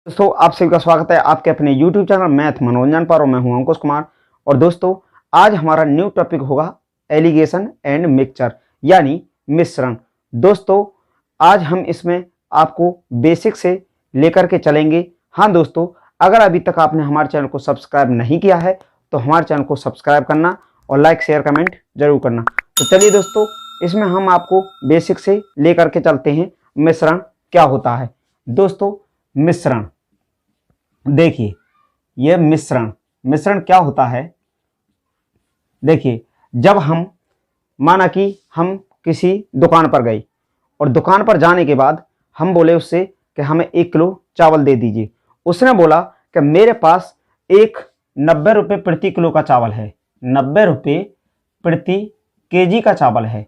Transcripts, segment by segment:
दोस्तों आप सभी का स्वागत है आपके अपने YouTube चैनल मैथ मनोरंजन पर और मैं हूं अंकुश कुमार। और दोस्तों आज हमारा न्यू टॉपिक होगा एलिगेशन एंड मिक्सचर यानी मिश्रण। दोस्तों आज हम इसमें आपको बेसिक से लेकर के चलेंगे। हाँ दोस्तों, अगर अभी तक आपने हमारे चैनल को सब्सक्राइब नहीं किया है तो हमारे चैनल को सब्सक्राइब करना और लाइक शेयर कमेंट जरूर करना। तो चलिए दोस्तों, इसमें हम आपको बेसिक से लेकर के चलते हैं मिश्रण क्या होता है। दोस्तों मिश्रण देखिए, यह मिश्रण क्या होता है। देखिए, जब हम माना कि हम किसी दुकान पर गए और दुकान पर जाने के बाद हम बोले उससे कि हमें 1 किलो चावल दे दीजिए। उसने बोला कि मेरे पास 90 रुपये प्रति किलो का चावल है, 90 रुपये प्रति केजी का चावल है।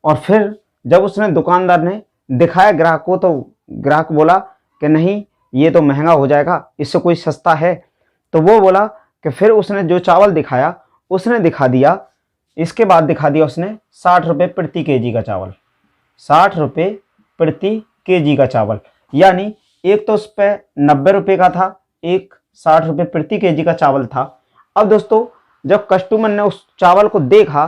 और फिर जब उसने दुकानदार ने दिखाया ग्राहक को तो ग्राहक बोला कि नहीं, ये तो महंगा हो जाएगा, इससे कोई सस्ता है। तो वो बोला कि फिर उसने जो चावल दिखाया उसने दिखा दिया, इसके बाद दिखा दिया उसने 60 रुपये प्रति केजी का चावल, 60 रुपये प्रति केजी का चावल। यानी एक तो उस पर 90 रुपये का था, एक 60 रुपये प्रति केजी का चावल था। अब दोस्तों जब कस्टमर ने उस चावल को देखा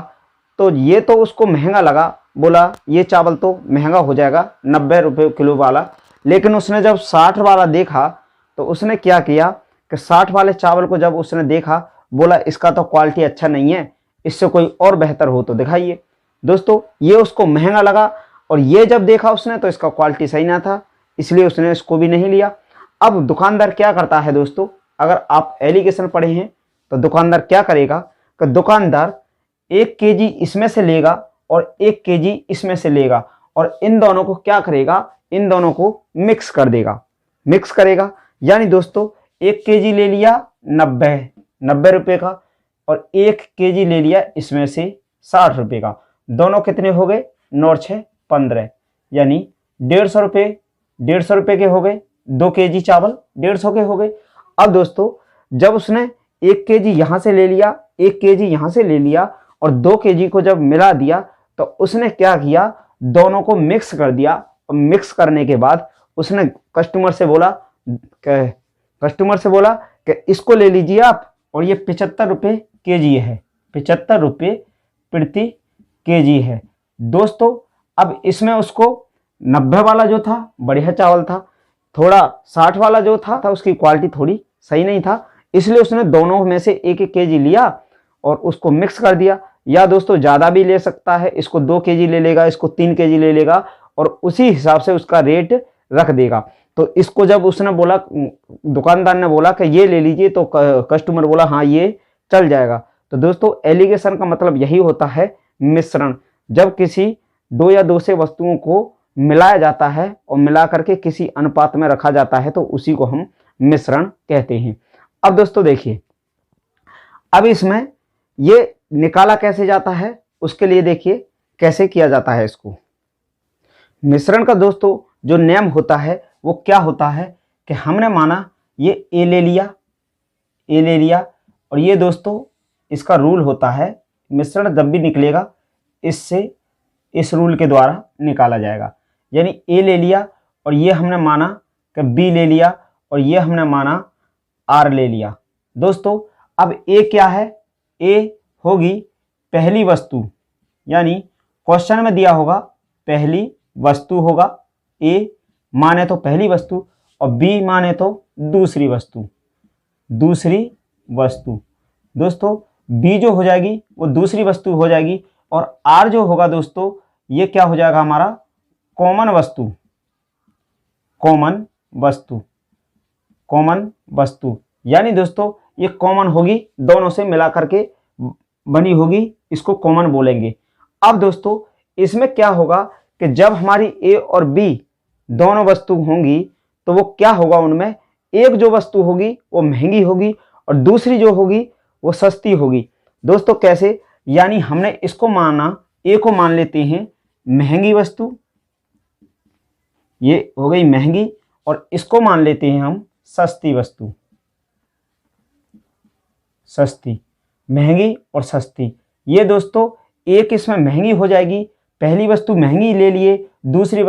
तो ये तो उसको महंगा लगा, बोला ये चावल तो महंगा हो जाएगा 90 रुपये किलो वाला। लेकिन उसने जब 60 वाला देखा तो उसने क्या किया कि 60 वाले चावल को जब उसने देखा बोला इसका तो क्वालिटी अच्छा नहीं है, इससे कोई और बेहतर हो तो दिखाइए। दोस्तों ये उसको महंगा लगा और ये जब देखा उसने तो इसका क्वालिटी सही ना था, इसलिए उसने इसको भी नहीं लिया। अब दुकानदार क्या करता है दोस्तों, अगर आप एलिगेशन पढ़े हैं तो दुकानदार क्या करेगा कि दुकानदार 1 केजी इसमें से लेगा और 1 केजी इसमें से लेगा और इन दोनों को क्या करेगा, इन दोनों को मिक्स कर देगा, मिक्स करेगा। यानी दोस्तों 1 केजी ले लिया 90 रुपये का और 1 केजी ले लिया इसमें से 60 रुपये का। दोनों कितने हो गए, 9 6 15, यानी 150 रुपये, 150 रुपये के हो गए। 2 केजी चावल 150 के हो गए। अब दोस्तों जब उसने 1 केजी यहाँ से ले लिया, 1 केजी यहाँ से ले लिया और 2 केजी को जब मिला दिया तो उसने क्या किया, दोनों को मिक्स कर दिया। और मिक्स करने के बाद उसने कस्टमर से बोला कि इसको ले लीजिए आप, और ये 75 रुपये केजी है, 75 रुपये प्रति केजी है। दोस्तों अब इसमें उसको 90 वाला जो था बढ़िया चावल था, थोड़ा 60 वाला जो था उसकी क्वालिटी थोड़ी सही नहीं था, इसलिए उसने दोनों में से 1-1 केजी लिया और उसको मिक्स कर दिया। या दोस्तों ज़्यादा भी ले सकता है, इसको 2 केजी ले लेगा, इसको 3 केजी ले लेगा और उसी हिसाब से उसका रेट रख देगा। तो इसको जब उसने बोला, दुकानदार ने बोला कि ये ले लीजिए, तो कस्टमर बोला हाँ ये चल जाएगा। तो दोस्तों एलिगेशन का मतलब यही होता है मिश्रण। जब किसी 2 या 2 से वस्तुओं को मिलाया जाता है और मिला करके किसी अनुपात में रखा जाता है तो उसी को हम मिश्रण कहते हैं। अब दोस्तों देखिए, अब इसमें ये निकाला कैसे जाता है, उसके लिए देखिए कैसे किया जाता है इसको। मिश्रण का दोस्तों जो नियम होता है वो क्या होता है कि हमने माना ये ए ले लिया और ये दोस्तों इसका रूल होता है, मिश्रण जब भी निकलेगा इससे इस रूल के द्वारा निकाला जाएगा। यानी ए ले लिया और ये हमने माना कि बी ले लिया और ये हमने माना आर ले लिया। दोस्तों अब ए क्या है, ए होगी पहली वस्तु, यानी क्वेश्चन में दिया होगा पहली वस्तु होगा, ए माने तो पहली वस्तु और बी माने तो दूसरी वस्तु। दोस्तों बी जो हो जाएगी वो दूसरी वस्तु हो जाएगी और आर जो होगा दोस्तों ये क्या हो जाएगा, हमारा कॉमन वस्तु। यानी दोस्तों ये कॉमन होगी, दोनों से मिला करके बनी होगी, इसको कॉमन बोलेंगे। अब दोस्तों इसमें क्या होगा कि जब हमारी ए और बी दोनों वस्तु होंगी तो वो क्या होगा, उनमें एक जो वस्तु होगी वो महंगी होगी और दूसरी जो होगी वो सस्ती होगी। दोस्तों कैसे, यानी हमने इसको माना, ए को मान लेते हैं महंगी वस्तु, ये हो गई महंगी, और इसको मान लेते हैं हम सस्ती वस्तु, महंगी और सस्ती। ये दोस्तों एक इसमें महंगी हो जाएगी, पहली वस्तु महंगी ले लिए, दूसरी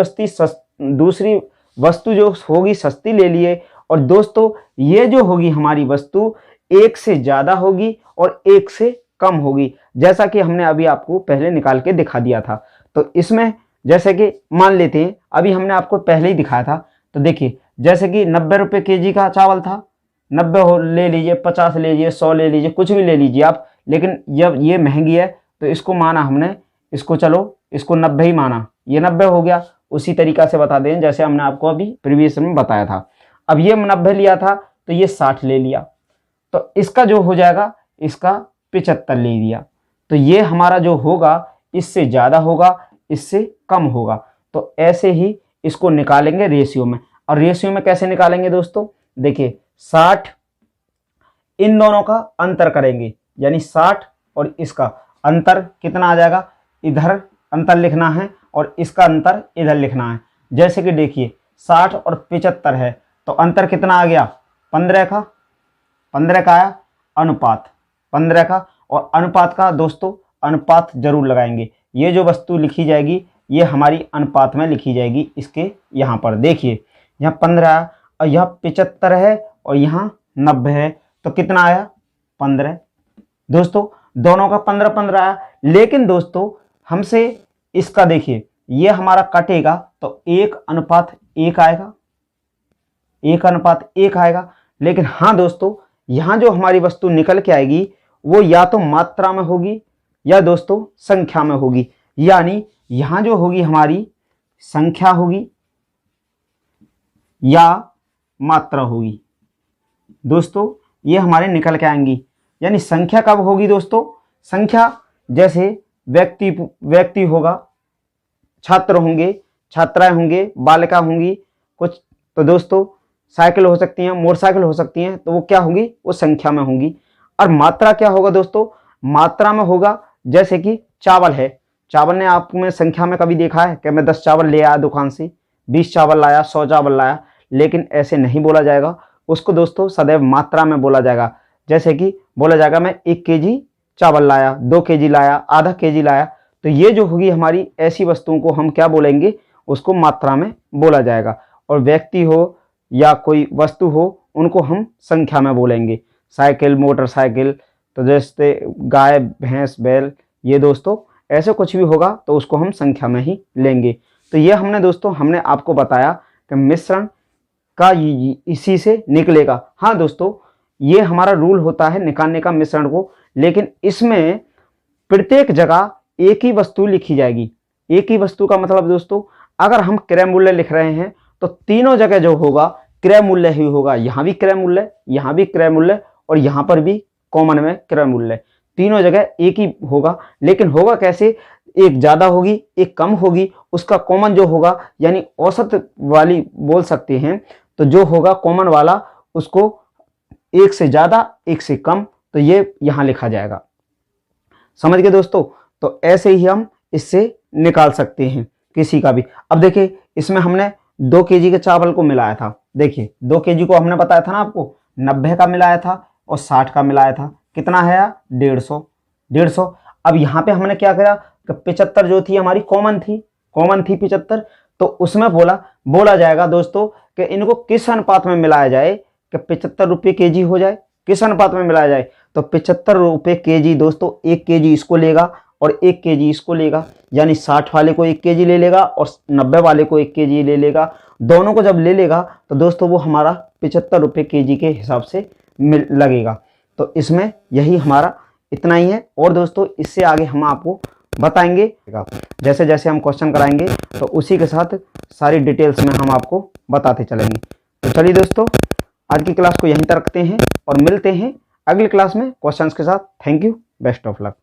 वस्तु जो होगी सस्ती ले लिए और दोस्तों ये जो होगी हमारी वस्तु एक से ज़्यादा होगी और एक से कम होगी, जैसा कि हमने अभी आपको पहले निकाल के दिखा दिया था। तो इसमें जैसे कि मान लेते हैं, अभी हमने आपको पहले ही दिखाया था, तो देखिए जैसे कि 90 रुपये केजी का चावल था, 90 ले लीजिए, 50 ले लीजिए, 100 ले लीजिए, कुछ भी ले लीजिए आप, लेकिन जब ये महंगी है तो इसको माना हमने, इसको चलो इसको 90 ही माना, ये 90 हो गया। उसी तरीक़ा से बता दें जैसे हमने आपको अभी प्रीवियस में बताया था। अब ये 90 लिया था तो ये 60 ले लिया, तो इसका जो हो जाएगा, इसका 75 ले लिया। तो ये हमारा जो होगा इससे ज़्यादा होगा, इससे कम होगा। तो ऐसे ही इसको निकालेंगे रेशियो में। और रेशियो में कैसे निकालेंगे दोस्तों, देखिए 60 इन दोनों का अंतर करेंगे, यानी 60 और इसका अंतर कितना आ जाएगा, इधर अंतर लिखना है और इसका अंतर इधर लिखना है। जैसे कि देखिए 60 और 75 है, तो अंतर कितना आ गया, 15 का, 15 का आया अनुपात, 15 का। और अनुपात का दोस्तों अनुपात जरूर लगाएंगे, ये जो वस्तु लिखी जाएगी ये हमारी अनुपात में लिखी जाएगी। इसके यहाँ पर देखिए, यहाँ 15 और यहाँ 75 है और यहाँ 90 है, तो कितना आया 15। दोस्तों दोनों का 15-15 आया, लेकिन दोस्तों हमसे इसका देखिए ये हमारा कटेगा तो 1:1 आएगा, 1:1 आएगा। लेकिन हाँ दोस्तों, यहाँ जो हमारी वस्तु निकल के आएगी वो या तो मात्रा में होगी या दोस्तों संख्या में होगी, यानी यहाँ जो होगी हमारी संख्या होगी या मात्रा होगी। दोस्तों ये हमारे निकल के आएंगी, यानी संख्या कब होगी दोस्तों, संख्या जैसे व्यक्ति होगा, छात्र होंगे, छात्राएं होंगे, बालिका होंगी कुछ, तो दोस्तों साइकिल हो सकती हैं, मोटरसाइकिल हो सकती हैं, तो वो क्या होंगी, वो संख्या में होंगी। और मात्रा क्या होगा दोस्तों, मात्रा में होगा जैसे कि चावल है, चावल ने आप में संख्या में कभी देखा है कि मैं 10 चावल ले आया दुकान से, 20 चावल लाया, 100 चावल लाया, लेकिन ऐसे नहीं बोला जाएगा उसको दोस्तों, सदैव मात्रा में बोला जाएगा। जैसे कि बोला जाएगा मैं 1 केजी चावल लाया, 2 केजी लाया, आधा केजी लाया। तो ये जो होगी हमारी ऐसी वस्तुओं को हम क्या बोलेंगे, उसको मात्रा में बोला जाएगा। और व्यक्ति हो या कोई वस्तु हो उनको हम संख्या में बोलेंगे, साइकिल, मोटरसाइकिल, तो जैसे गाय, भैंस, बैल, ये दोस्तों ऐसे कुछ भी होगा तो उसको हम संख्या में ही लेंगे। तो ये हमने आपको बताया कि मिश्रण का इसी से निकलेगा। हाँ दोस्तों, ये हमारा रूल होता है निकालने का मिश्रण को, लेकिन इसमें प्रत्येक जगह एक ही वस्तु लिखी जाएगी। एक ही वस्तु का मतलब दोस्तों, अगर हम क्रय मूल्य लिख रहे हैं तो तीनों जगह जो होगा क्रय मूल्य ही होगा। यहाँ भी क्रय मूल्य, यहाँ भी क्रय मूल्य और यहाँ पर भी कॉमन में क्रय मूल्य, तीनों जगह एक ही होगा। लेकिन होगा कैसे, एक ज़्यादा होगी, एक कम होगी, उसका कॉमन जो होगा, यानी औसत वाली बोल सकते हैं, तो जो होगा कॉमन वाला उसको एक से ज़्यादा, एक से कम, तो ये यहाँ लिखा जाएगा। समझ गए दोस्तों। तो ऐसे ही हम इससे निकाल सकते हैं किसी का भी। अब देखिए इसमें हमने 2 केजी के चावल को मिलाया था। देखिए 2 केजी को हमने बताया था ना आपको, 90 का मिलाया था और 60 का मिलाया था। कितना है, 150। अब यहाँ पे हमने क्या करा कि 75 जो थी हमारी कॉमन थी 75, तो उसमें बोला जाएगा दोस्तों कि इनको किस अनुपात में मिलाया जाए कि 75 रुपये केजी हो जाए, किस अनुपात में मिलाया जाए। तो 75 रुपये केजी दोस्तों, 1 केजी इसको लेगा और 1 केजी इसको लेगा, यानी 60 वाले को 1 केजी ले लेगा और 90 वाले को 1 केजी ले लेगा। दोनों को जब ले लेगा तो दोस्तों वो हमारा 75 रुपये केजी के हिसाब से लगेगा। तो इसमें यही हमारा इतना ही है। और दोस्तों इससे आगे हम आपको बताएंगे, जैसे जैसे हम क्वेश्चन कराएंगे तो उसी के साथ सारी डिटेल्स में हम आपको बताते चलेंगे। तो चलिए दोस्तों, आज की क्लास को यहीं तक रखते हैं और मिलते हैं अगली क्लास में क्वेश्चंस के साथ। Thank you, best of luck.